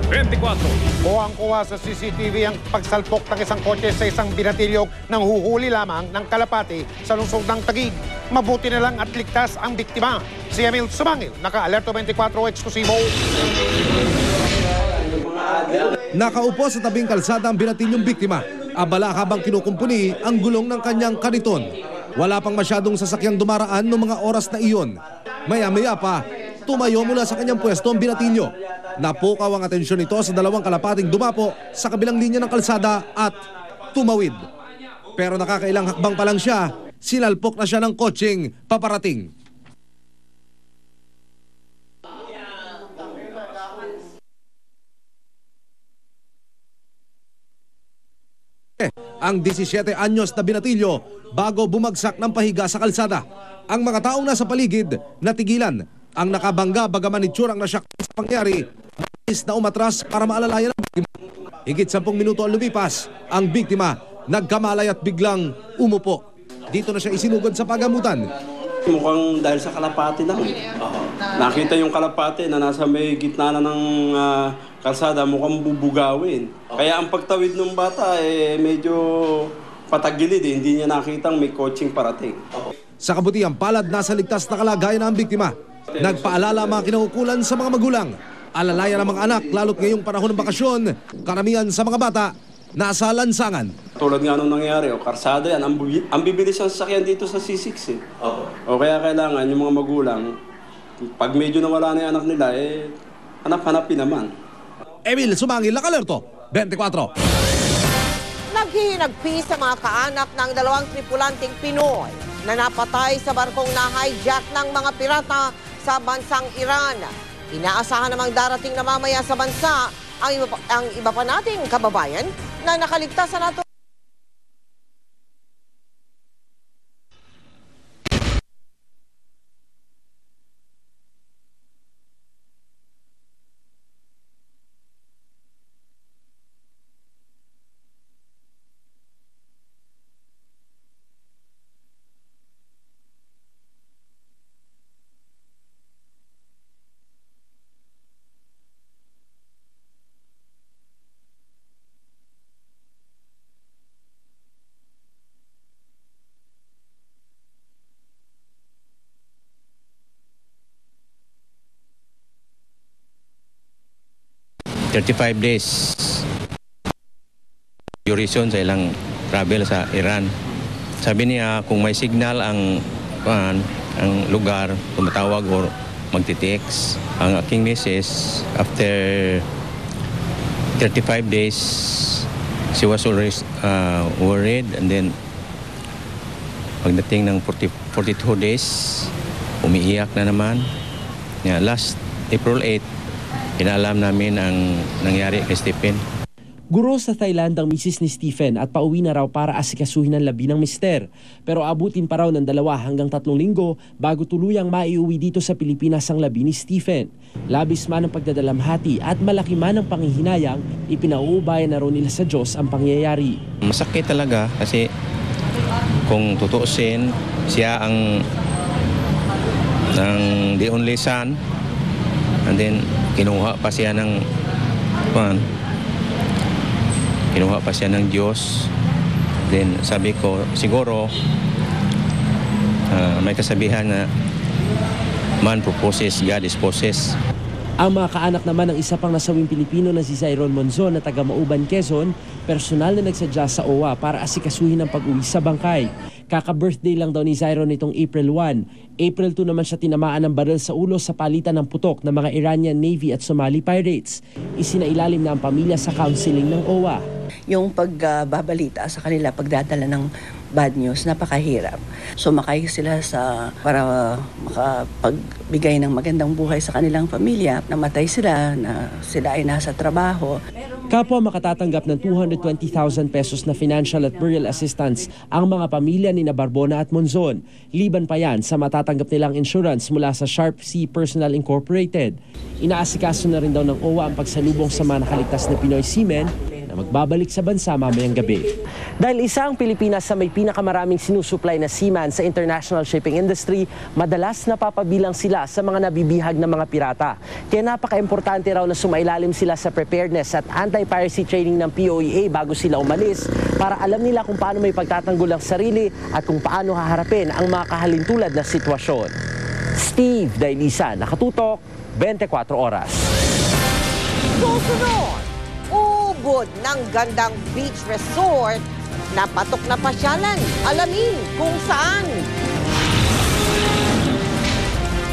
24. Kuwang-kuwa sa CCTV ang pagsalpok ng isang kotse sa isang binatilyog ng huhuli lamang ng kalapati sa lungsod ng Taguig. Mabuti na lang at ligtas ang biktima. Si Emil Sumangil, naka-Alerto 24 eksklusibo. Nakaupo sa tabing kalsada ang binatilyong biktima. Abala habang kinukumpuni ang gulong ng kanyang kariton. Wala pang masyadong sasakyang dumaraan noong mga oras na iyon. Maya-maya pa, tumayo mula sa kanyang pwesto ang binatilyo. Napukaw ang atensyon nito sa dalawang kalapating dumapo sa kabilang linya ng kalsada at tumawid. Pero nakakailang hakbang pa lang siya, sinalpok na siya ng kotseng paparating. Ang 17 anyos na binatilyo bago bumagsak ng pahiga sa kalsada. Ang mga taong nasa paligid natigilan. Ang nakabangga bagaman itsurang nasyak sa pangyari, nais na umatras para maalalayan ang biktima. Higit 10 minuto ang lumipas, ang biktima nagkamalay at biglang umupo. Dito na siya isinugod sa pagamutan. Mukhang dahil sa kalapati lang. Nakita yung kalapati na nasa may gitna na ng kalsada, mukhang bubugawin. Kaya ang pagtawid ng bata medyo patagilid. Hindi niya nakitang may coaching parating. Sa kabutihang palad, nasa ligtas na kalagayan ang biktima. Nagpaalala ang mga kinaukulan sa mga magulang. Alalayan ang mga anak, lalo't ngayong panahon ng bakasyon, karamihan sa mga bata nasa lansangan. Tulad nga nung nangyari, karsada yan, ang bibilis ang sasakyan dito sa C6. O kaya kailangan yung mga magulang, pag medyo nawala na yung anak nila, hanap-hanapin naman. Emil Sumangil, naka-Alerto 24. Naghihinagpi sa mga kaanak ng 2 tripulanting Pinoy na napatay sa barkong na-hijack ng mga pirata sa bansang Iran. Inaasahan namang darating na mamaya sa bansa ang iba pa nating kababayan na nakaligtas sa nato. $35 days duration sa ilang travel sa Iran. Sabi niya kung may signal ang lugar, tumatawag o magtitext. Ang aking misis, after 35 days, she was always worried, and then pagdating ng 42 days, umiiyak na naman. Yeah, last April 8, pinaalam namin ang nangyari kay Stephen. Guro sa Thailand ang misis ni Stephen at pauwi na raw para asikasuhin ang labi ng mister. Pero abutin pa raw ng 2 hanggang 3 linggo bago tuluyang maiuwi dito sa Pilipinas ang labi ni Stephen. Labis man ang pagdadalamhati at malaki man ang panghihinayang, ipinauubayan na raw nila sa Diyos ang pangyayari. Masakit talaga kasi kung tutuusin, siya ang the only son, and then kinuha pa siya ng Diyos. Then sabi ko, siguro may kasabihan na man proposes, God disposes. Ang mga kaanak naman ng isa pang nasawing Pilipino na si Zyron Monzon na taga Mauban, Quezon, personal na nagsadya sa OWA para asikasuhin ang pag-uwi sa bangkay. Kaka-birthday lang daw ni Zyron nitong April 1. April 2 naman siya tinamaan ng baril sa ulo sa palitan ng putok ng mga Iranian Navy at Somali pirates. Isinailalim na ang pamilya sa counseling ng OWA. Yung pagbabalita sa kanila, pagdadala ng bad news, napakahirap. Sumakay sila para makapagbigay ng magandang buhay sa kanilang pamilya. Namatay sila, na sila ay nasa trabaho. Kapwa makatatanggap ng 220,000 pesos na financial at burial assistance ang mga pamilya ni Barbona at Monzon. Liban pa yan sa matatanggap nilang insurance mula sa Sharp Sea Personal Incorporated. Inaasikaso na rin daw ng OWA ang pagsalubong sa mga nakaligtas na Pinoy seamen na na magbabalik sa bansa mamayang gabi. Dahil isa ang Pilipinas sa may pinakamaraming sinusupply na seaman sa international shipping industry, madalas napapabilang sila sa mga nabibihag ng mga pirata. Kaya napaka-importante raw na sumailalim sila sa preparedness at anti-piracy training ng POEA bago sila umalis para alam nila kung paano may pagtatanggol ang sarili at kung paano haharapin ang mga kahalintulad na sitwasyon. Steve Dailisa, Nakatutok, 24 Oras. Susunod, ubod ng gandang beach resort na patok na pasyalan. Alamin kung saan.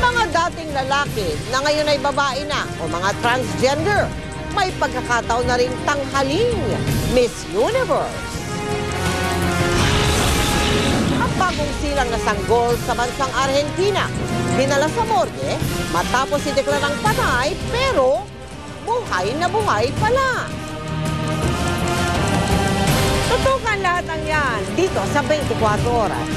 Mga dating lalaki na ngayon ay babae na o mga transgender, may pagkakataon na rin tanghaling Miss Universe. Ang bagong silang na sanggol sa bansang Argentina, dinala sa morgue matapos ideklarang patay pero buhay na buhay pala. Tutukan lahat ng yan dito sa 24 Oras.